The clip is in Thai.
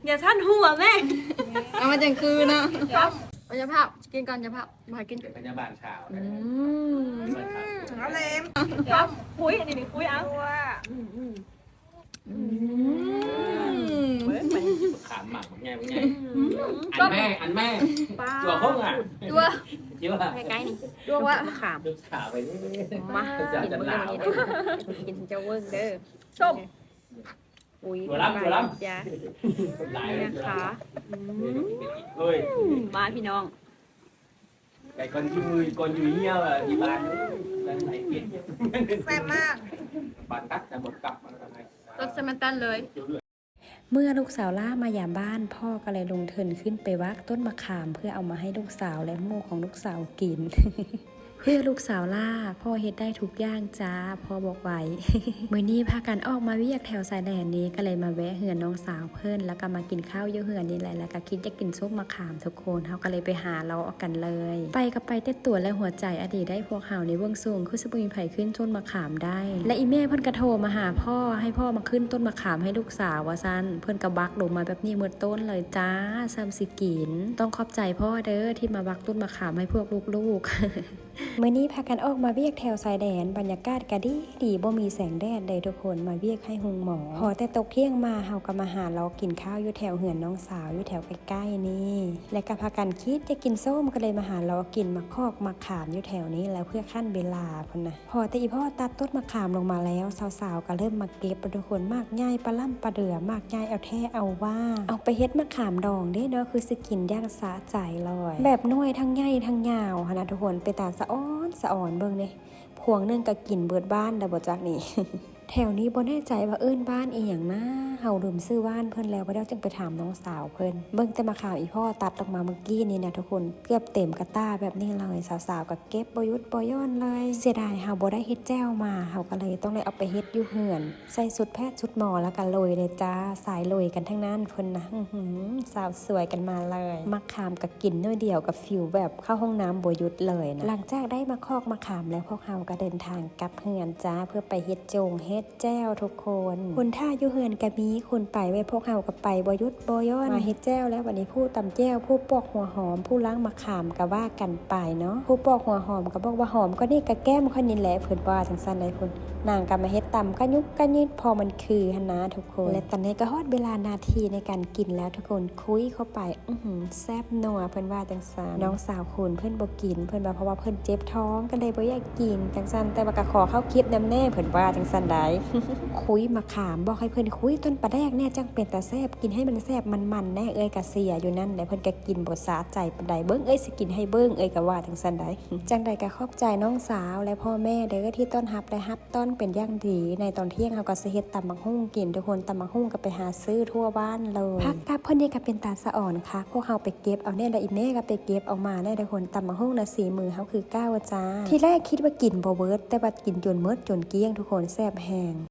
อย่าท่านหัวแม่เอามาจังคือเนาะเอาจะภาพกินก่อนจะภาพมากิน เป็นพยาบาลชาว เอาเลยครับคุยอันนี้คุยเอาขามหมักไงอันแม่ตัวห้องอ่ะ ตัว เยอะ ใกล้ๆนี่ตัวว่าขาม ขาวไปนี่ มากินเบอร์นี้กินเจ้าเวิร์กเด้อ ส้ม ตัวล้ำ ยา หลาย นะคะ เฮ้ย มาพี่น้อง ไก่คนที่มือคนอยู่เงี้ยอ่ะที่บ้านนั่นไหนเปลี่ยน แซ่บมาก บ้านตัดแต่หมดกลับมาทำไม รสสมันตันเลย เมื่อลูกสาวล่ามายามบ้านพ่อก็เลยลงทุนขึ้นไปวักต้นมะขามเพื่อเอามาให้ลูกสาวและหมู่ของลูกสาวกิน เพื่อลูกสาวล่าพ่อเฮ็ดได้ทุกอย่างจ้าพ่อบอกไว้ มื้อนี้พากันออกมาเวียกแถวสายแดนนี้ก็เลยมาแวะเฮือนน้องสาวเพิ่นแล้วก็มากินข้าวอยู่เฮือนนี่แหละแล้วก็คิดจะกินซุปมะขามทุกคนเฮาก็เลยไปหาเราเอากันเลย ไปก็ไปแต่ตัวและหัวใจอดีตได้พวกเฮาในเบื้องสูงคือสิบ่มีไผขึ้นต้นมะขามได้ และอีแม่เพิ่นก็โทรมาหาพ่อให้พ่อมาขึ้นต้นมะขามให้ลูกสาวว่าซั่นเพิ่นก็บักลงมาแบบนี้หมดต้นเลยจ้าซ้ำสิกินต้องขอบใจพ่อเด้อที่มาบักต้นมะขามให้พวกลูกๆ มื้อนี้พากันออกมาเวียกแถวชายแดนบรรยากาศก็ดีบ่มีแสงแดดเลยทุกคนมาเวียกให้หุงหมอพอแต่ตกเที่ยงมาเฮาก็มาหาเรากินข้าวอยู่แถวเหือนน้องสาวอยู่แถวใกล้ๆนี่และก็พากันคิดจะกินส้มก็เลยมาหาเรากินมะคอกมะขามอยู่แถวนี้แล้วเพื่อขั้นเวลาพุ่นนะพอแต่อีพ่อตัดต้นมะขามลงมาแล้วสาวๆก็เริ่มมาเก็บทุกคนมากง่ายปลาล่ำปลาเดือมากง่ายเอาแท้เอาว่าเอาไปเฮ็ดมะขามดองเด้เนาะคือสิกินย่างสะใจเลยแบบน้อยทั้งใหญ่ทั้งยาวนะทุกคนไปตาสะอ่อนเบิ่งนี่พวงนึงก็กินเบิดบ้านได้บ่จักนี่ แถวนี้บ่แน่ใจว่าเอิ้นบ้านอีหยังนะเฮาลืมซื้อบ้านเพิ่นแล้วบ่ได้จึงไปถามน้องสาวเพิ่นเบิ่งแต่มาข่าวอีพ่อตัดออกมาเมื่อกี้นี่นะทุกคนเกือบเต็มกระต้าแบบนี้เลยสาวๆก็เก็บบ่หยุดบ่ย่อนเลยเสียดายเฮาบ่ได้เฮ็ดแจ้วมาเฮาก็เลยต้องได้เอาไปเฮ็ดอยู่เฮือนใส่สุดแพทย์ชุดหมอแล้วก็โรยเลยจ้าสายโรยกันทั้งนั้นเพิ่นนะสาวสวยกันมาเลยมะขามก็กินน้อยเดียวกับฟิวแบบเข้าห้องน้ำบ่หยุดเลยนะหลังจากได้มาคอกมะขามแล้วพวกเฮาก็เดินทางกลับเฮือนจ้าเพื่อไปเฮ็ดโจงเฮ็ดแจ้วทุกคนคุณท่าอยู่เฮือนก็มีคุณไปไว้พวกเฮาก็ไปบ่หยุดบ่ย่อนมาเฮ็ดแจ้วแล้ววันนี้ผู้ตำแจ้วผู้ปอกหัวหอมผู้ล้างมะขามก็ว่ากันไปเนาะผู้ปอกหัวหอมก็บอกว่าหอมก็นี่ก็แก้มคนนี้แหละเพิ่นว่าจังซั่นเลยเพิ่นนางก็มาเฮ็ดตำก็ยุกก็ยิดพอมันคือหั่นนะทุกคนและตอนนี้ก็ฮอดเวลานาทีในการกินแล้วทุกคนคุยเข้าไปแซ่บนัวเพิ่นว่าจังซั่นน้องสาวคุณเพิ่นบ่กินเพิ่นว่าเพราะว่าเพิ่นเจ็บท้องก็เลยบ่อยากกินจังซั่นแต่ว่าก็ขอเข้าคลิปนำแน่เพิ่นว่าจังซั่นได้ คุยมะขามบอกให้เพิ่นคุยต้นปลาแดกแน่จังเป็นตาแซ่บกินให้มันแซ่บมันๆแน่เอ้ยกะเสียอยู่นั่นแหละเพิ่นก็กินบ่สาใจปานใดเบิ่งเอ้ยสิกินให้เบิ่งเอ้ยก็ว่าจังซั่นได้ จังใดก็ขอบใจน้องสาวและพ่อแม่เด้อที่ต้อนรับและรับต้อนเป็นอย่างดีในตอนเที่ยงเฮาก็สิเฮ็ดตำบักหุ่งกินทุกคนตำบักหุ่งก็ไปหาซื้อทั่วบ้านเลยพักกับเพิ่นนี่ก็เป็นตาสะอ่อนค่ะพวกเฮาไปเก็บเอาแน่แล้วอีแม่ก็ไปเก็บเอามาแน่ทุกคนตำบักหุ่งน่ะสีมือเฮาคือก้าวจ้าที่แรกคิดว่ากินบ่เบิดแต่ว่ากินจนหมดจนเกลี้ยงทุกคนแซ่บแฮง